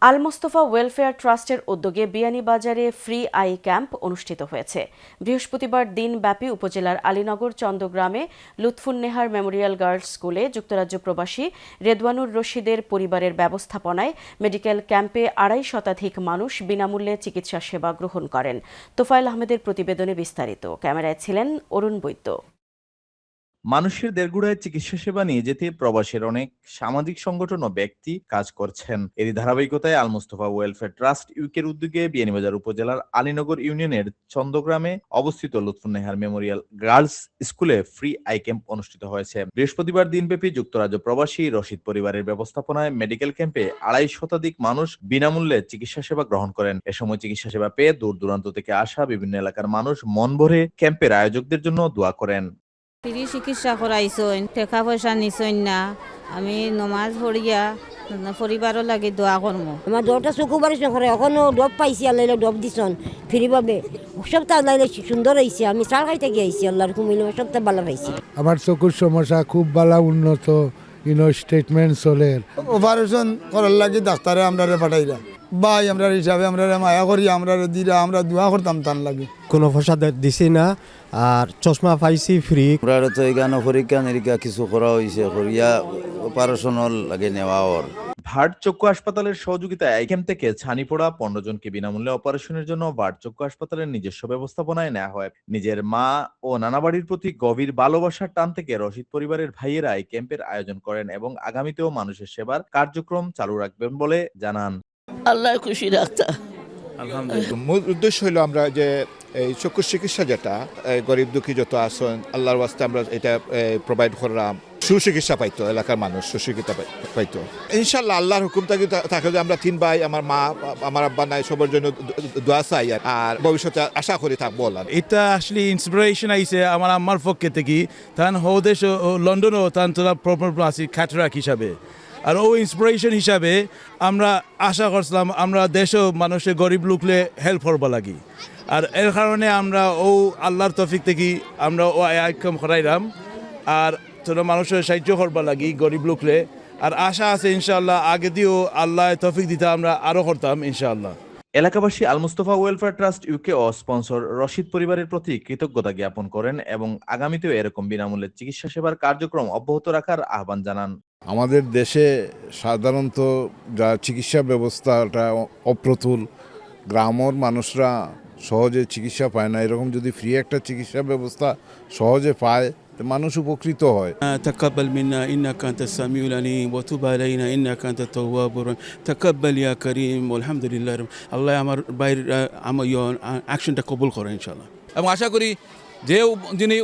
আল Mostafa welfare ট্রাস্টের উদ্যোগে বিয়ানীবাজারে ফ্রি আই ক্যাম্প অনুষ্ঠিত হয়েছে। বৃহস্পতিবার দিনব্যাপী উপজেলার আলীনগর চন্দ্রগ্রামে লুৎফুন্নেহার মেমোরিয়াল গার্লস স্কুলে যুক্তরাজ্য প্রবাসী রেদওয়ানুর রশিদের পরিবারের ব্যবস্থাপনায় মেডিকেল ক্যাম্পে ২৫০ শতাধিক মানুষ বিনামূল্যে চিকিৎসা সেবা গ্রহণ করেন। তোফায়েল আহমেদের প্রতিবেদনে বিস্তারিত। ক্যামেরায় ছিলেন অরুণ বৈদ্য। মানুষের দেড়গুড়ায় চিকিৎসা সেবা নিয়ে যেতে প্রবাসের অনেক সামাজিক সংগঠন ও ব্যক্তি কাজ করছেন। এরই ধারাবাহিকতায় আল মোস্তফা ওয়েলফেয়ার ট্রাস্ট ইউকের উদ্যোগে বিয়ানীবাজার উপজেলার আলীনগর ইউনিয়নের চন্দ্রগ্রামে অবস্থিত লুৎফুন্নেহার মেমোরিয়াল গার্লস স্কুলে ফ্রি আই ক্যাম্প অনুষ্ঠিত হয়েছে। বৃহস্পতিবার দিনব্যাপী যুক্তরাজ্য প্রবাসী রশিদ পরিবারের ব্যবস্থাপনায় মেডিকেল ক্যাম্পে ২৫০ শতাধিক মানুষ বিনামূল্যে চিকিৎসা সেবা গ্রহণ করেন। এ সময় চিকিৎসা সেবা পেয়ে দূর দূরান্ত থেকে আসা বিভিন্ন এলাকার মানুষ মন ভরে ক্যাম্পের আয়োজকদের জন্য দোয়া করেন। ফ্রি চিকিৎসা করাইছইন, টাকা পয়সা নিছইন না। আমি নমাজ পড়িয়া পরিবারও লাগে দোয়া করবো। আমার দরটা চকু বারিশ নকরে এখনো ডব পাইছি, আল্লাহ ডব দিছন ফ্রিভাবে। সবটা আল্লাহ সুন্দর হয়েছে। আমি চাল খাইতে গিয়েছি, আল্লাহর কুমিলে সবটা ভালো পাইছি। আমার চকুর সমস্যা খুব ভালো উন্নত স্টেটমেন্ট চলে। অপারেশন করার লাগে ডাক্তারে আমরা পাঠাইরা ভাই আমরা হিসাবে আমরা মায়া করি, আমরা দিরা আমরা দোয়া করতাম তার লাগে। কোনো পয়সা দিছি না, আর চশমা পাইছি ফ্রি। আমরা তো এখানে পরীক্ষা নিরীক্ষা কিছু করা হয়েছে, করিয়া অপারেশন লাগে নেওয়া ওর। ভাট চক্ষু হাসপাতালের সহযোগিতায় এই ক্যাম্প থেকে ছানিপোড়া ১৫ জনকে বিনামূল্যে অপারেশনের জন্য ভাট চক্ষু হাসপাতালের নিজস্ব ব্যবস্থাপনায় নেওয়া হয়। নিজের মা ও নানাবাড়ির প্রতি গভীর ভালোবাসার টান থেকে রশিদ পরিবারের ভাইয়েরা এই ক্যাম্পের আয়োজন করেন এবং আগামীতেও মানুষের সেবার কার্যক্রম চালু রাখবেন বলে জানান। আল্লাহ খুশি রাখতা। আলহামদুলিল্লাহ। মূল উদ্দেশ্য হলো আমরা যে এই চক্ষু চিকিৎসা যেটা গরিব দুঃখী যত আছেন আল্লাহর ওয়াস্তে আমরা এটা প্রোভাইড করলাম। সুচিকিৎসা পাইতো, এলাকার মানুষ সুচিকিৎসা পাইতো ইনশাল্লাহ। আল্লাহর হুকুম থাকে যে আমরা ৩ ভাই, আমার মা, আমার আব্বা নাই, সবার জন্য দোয়া চাই আর ভবিষ্যতে আশা করি থাকবো। এটা আসলে ইন্সপিরেশন আইছে আমার আম্মার পক্ষে থেকে। তান হদেশ লন্ডনও তান তোরা প্রপার আছি খ্যাটরাক হিসাবে, আর ও ইন্সপিরেশন হিসাবে আমরা আশা করছিলাম আমরা দেশও মানুষের গরিব লোকলে হেল্প করবা লাগি। আর এর কারণে আমরা ও আল্লাহর তৌফিক থেকে আমরা ও আইকম করাইলাম, আর তোরা মানুষের সাহায্য করবা লাগি গরিব লোকলে। আর আশা আছে ইনশাআল্লাহ আগে দিয়েও আল্লাহ তৌফিক দিতে আমরা আরও করতাম ইনশাআল্লাহ। এলাকাবাসী আল মোস্তফা ওয়েলফেয়ার ট্রাস্ট ইউকে ও স্পন্সর রশিদ পরিবারের প্রতি কৃতজ্ঞতা জ্ঞাপন করেন এবং আগামীতেও এরকম বিনামূল্যে চিকিৎসা সেবার কার্যক্রম অব্যাহত রাখার আহ্বান জানান। আমাদের দেশে সাধারণত যা চিকিৎসা ব্যবস্থাটা অপ্রতুল, গ্রামের মানুষরা সহজে চিকিৎসা পায় না। এরকম যদি ফ্রি একটা চিকিৎসা ব্যবস্থা সহজে পায় তো মানুষ উপকৃত হয়। تقبل منا إنك أنت السميع العليم وتب علينا إنك أنت التواب الرحيم تقبل يا كريم والحمد لله আল্লাহ আমার বাইর আমার অ্যাকশনটা কবুল করে ইনশাআল্লাহ। এবং আশা করি যে যিনি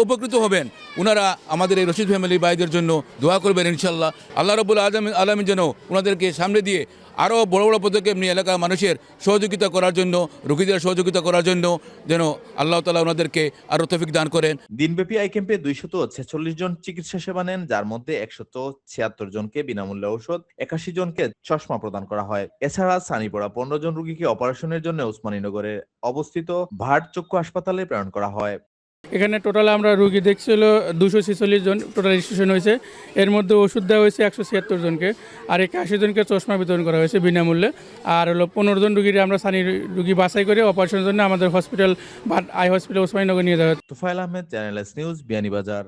উপকৃত হবেন ওনারা আমাদের এই রশিদ ফ্যামিলি ভাইদের জন্য দোয়া করবেন ইনশাআল্লাহ। আল্লাহ রাব্বুল আলামিন যেন ওনাদেরকে সামনে দিয়ে আরও বড় বড় পদক্ষেপ নিয়ে এলাকার মানুষের সহযোগিতা করার জন্য, রোগীদের সহযোগিতা করার জন্য যেন আল্লাহ তাআলা ওনাদেরকে আরও তৌফিক দান করেন। দিনব্যাপী আই ক্যাম্পে ২৪৬ জন চিকিৎসা সেবা নেন, যার মধ্যে ১৭৬ জনকে বিনামূল্যে ঔষধ, ৮১ জনকে চশমা প্রদান করা হয়। এছাড়া ছানিপোড়া ১৫ জন রোগীকে অপারেশনের জন্য ওসমানীনগরে অবস্থিত ভাট চক্ষু হাসপাতালে প্রেরণ করা হয়। এখানে টোটাল আমরা রুগী দেখছিল ২৪৬ জন টোটাল রেজিস্ট্রেশন হয়েছে। এর মধ্যে ওষুধ দেওয়া হয়েছে ১৭৬ জনকে, আর ৮১ জনকে চশমা বিতরণ করা হয়েছে বিনামূল্যে। আর হলো ১৫ জন রুগীর আমরা সানি রুগী বাছাই করে অপারেশনের জন্য আমাদের হসপিটাল ভাট আই হসপিটাল ওসমানীনগর নিয়ে যাওয়া হয়। Tofail Ahmed, channel S news, Beanibazar.